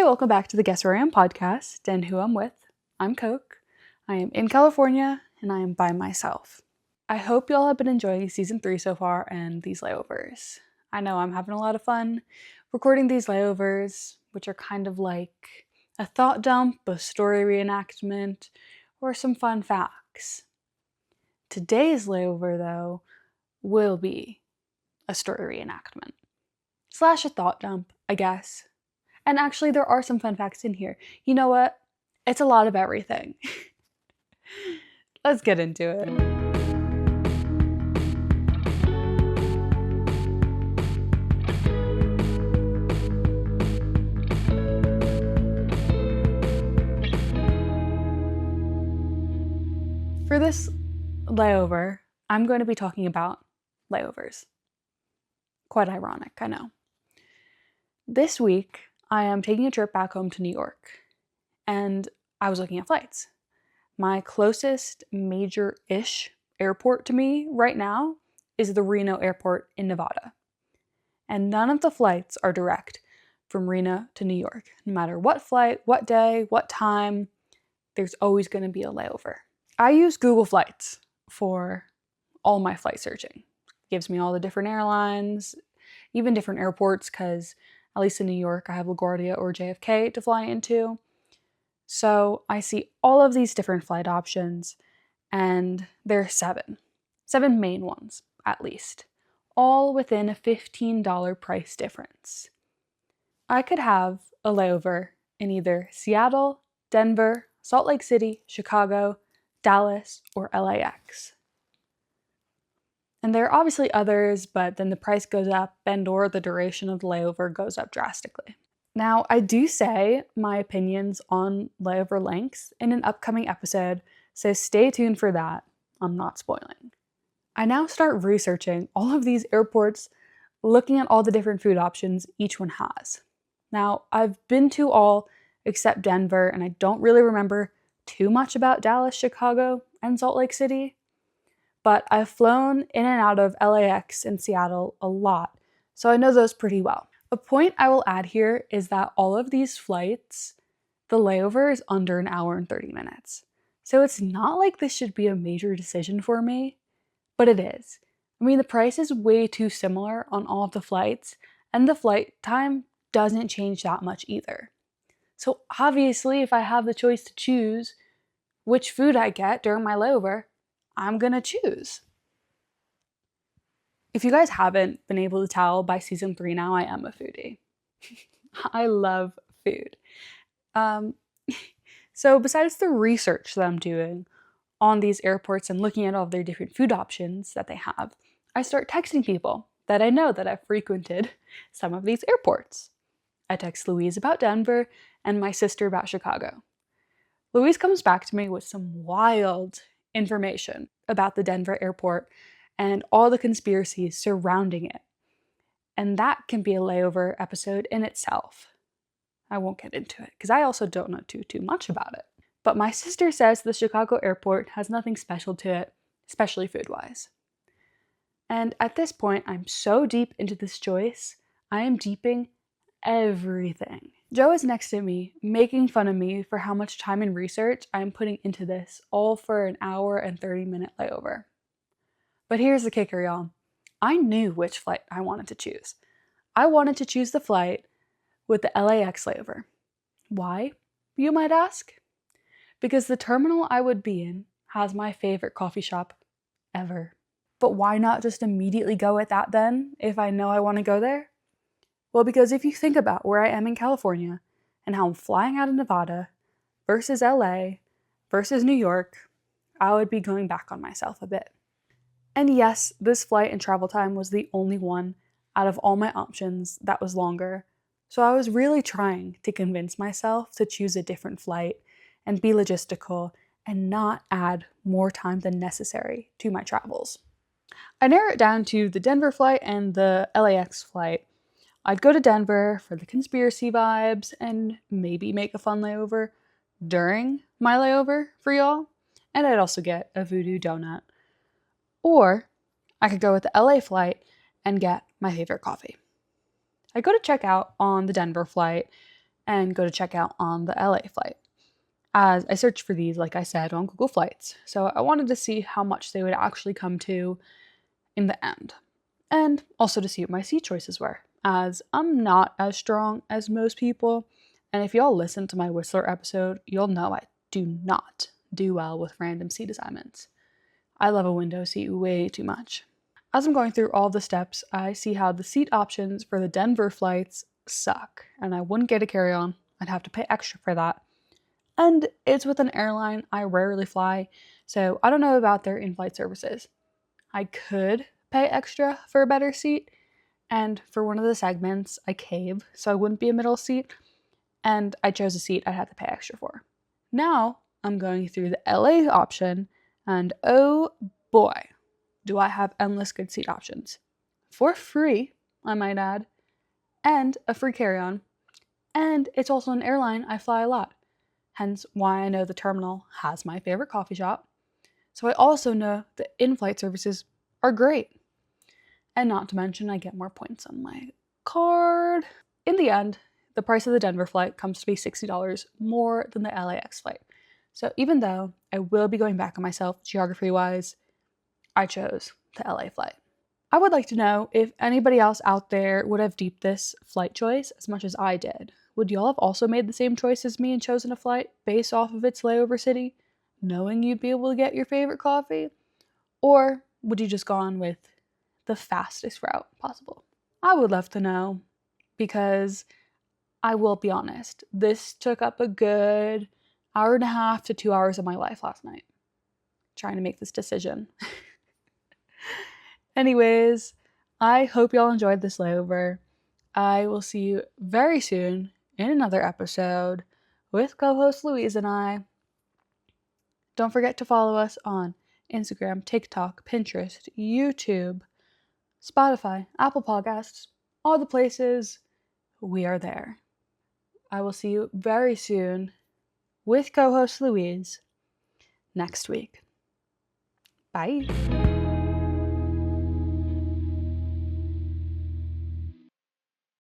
Hey, welcome back to the Guess Where I Am podcast and who I'm with. I'm Koke. I am in California and I am by myself. I hope y'all have been enjoying season 3 so far and these layovers. I know I'm having a lot of fun recording these layovers, which are kind of like a thought dump, a story reenactment, or some fun facts. Today's layover, though, will be a story reenactment. / a thought dump, I guess. And actually, there are some fun facts in here. You know what? It's a lot of everything. Let's get into it. For this layover, I'm going to be talking about layovers. Quite ironic, I know. This week, I am taking a trip back home to New York, and I was looking at flights. My closest major-ish airport to me right now is the Reno airport in Nevada. And none of the flights are direct from Reno to New York. No matter what flight, what day, what time, there's always going to be a layover. I use Google Flights for all my flight searching. It gives me all the different airlines, even different airports, because at least in New York, I have LaGuardia or JFK to fly into. So I see all of these different flight options, and there are seven main ones, at least, all within a $15 price difference. I could have a layover in either Seattle, Denver, Salt Lake City, Chicago, Dallas, or LAX. And there are obviously others, but then the price goes up and/or the duration of the layover goes up drastically. Now, I do say my opinions on layover lengths in an upcoming episode, so stay tuned for that. I'm not spoiling. I now start researching all of these airports, looking at all the different food options each one has. Now, I've been to all except Denver, and I don't really remember too much about Dallas, Chicago, and Salt Lake City. But I've flown in and out of LAX and Seattle a lot, so I know those pretty well. A point I will add here is that all of these flights, the layover is under an hour and 30 minutes. So it's not like this should be a major decision for me, but it is. I mean, the price is way too similar on all of the flights, and the flight time doesn't change that much either. So obviously, if I have the choice to choose which food I get during my layover, I'm gonna choose. If you guys haven't been able to tell by season 3 now, I am a foodie. I love food. So besides the research that I'm doing on these airports and looking at all of their different food options that they have, I start texting people that I know that have frequented some of these airports. I text Louise about Denver and my sister about Chicago. Louise comes back to me with some wild information about the Denver airport and all the conspiracies surrounding it. And that can be a layover episode in itself. I won't get into it because I also don't know too much about it. But my sister says the Chicago airport has nothing special to it, especially food-wise. And at this point, I'm so deep into this choice, I am deeping everything. Joe is next to me, making fun of me for how much time and research I'm putting into this, all for an hour and 30-minute layover. But here's the kicker, y'all. I knew which flight I wanted to choose. I wanted to choose the flight with the LAX layover. Why, you might ask? Because the terminal I would be in has my favorite coffee shop ever. But why not just immediately go with that then, if I know I want to go there? Well, because if you think about where I am in California and how I'm flying out of Nevada versus LA versus New York, I would be going back on myself a bit. And yes, this flight and travel time was the only one out of all my options that was longer. So I was really trying to convince myself to choose a different flight and be logistical and not add more time than necessary to my travels. I narrowed it down to the Denver flight and the LAX flight. I'd go to Denver for the conspiracy vibes and maybe make a fun layover during my layover for y'all. And I'd also get a voodoo donut. Or I could go with the LA flight and get my favorite coffee. I go to check out on the Denver flight and go to checkout on the LA flight. As I searched for these, like I said, on Google Flights. So I wanted to see how much they would actually come to in the end. And also to see what my seat choices were, as I'm not as strong as most people. And if y'all listen to my Whistler episode, you'll know I do not do well with random seat assignments. I love a window seat way too much. As I'm going through all the steps, I see how the seat options for the Denver flights suck, and I wouldn't get a carry-on. I'd have to pay extra for that. And it's with an airline I rarely fly, so I don't know about their in-flight services. I could pay extra for a better seat, and for one of the segments, I cave, so I wouldn't be a middle seat, and I chose a seat I'd have to pay extra for. Now, I'm going through the LA option, and oh boy, do I have endless good seat options. For free, I might add, and a free carry-on, and it's also an airline I fly a lot, hence why I know the terminal has my favorite coffee shop, so I also know the in-flight services are great. And not to mention, I get more points on my card. In the end, the price of the Denver flight comes to be $60 more than the LAX flight. So even though I will be going back on myself geography-wise, I chose the LA flight. I would like to know if anybody else out there would have deeped this flight choice as much as I did. Would y'all have also made the same choice as me and chosen a flight based off of its layover city, knowing you'd be able to get your favorite coffee? Or would you just gone with the fastest route possible? I would love to know, because I will be honest, this took up a good hour and a half to 2 hours of my life last night, trying to make this decision. Anyways, I hope y'all enjoyed this layover. I will see you very soon in another episode with co-host Louise and I. Don't forget to follow us on Instagram, TikTok, Pinterest, YouTube, Spotify, Apple Podcasts, all the places. We are there. I will see you very soon with co-host Louise next week. Bye.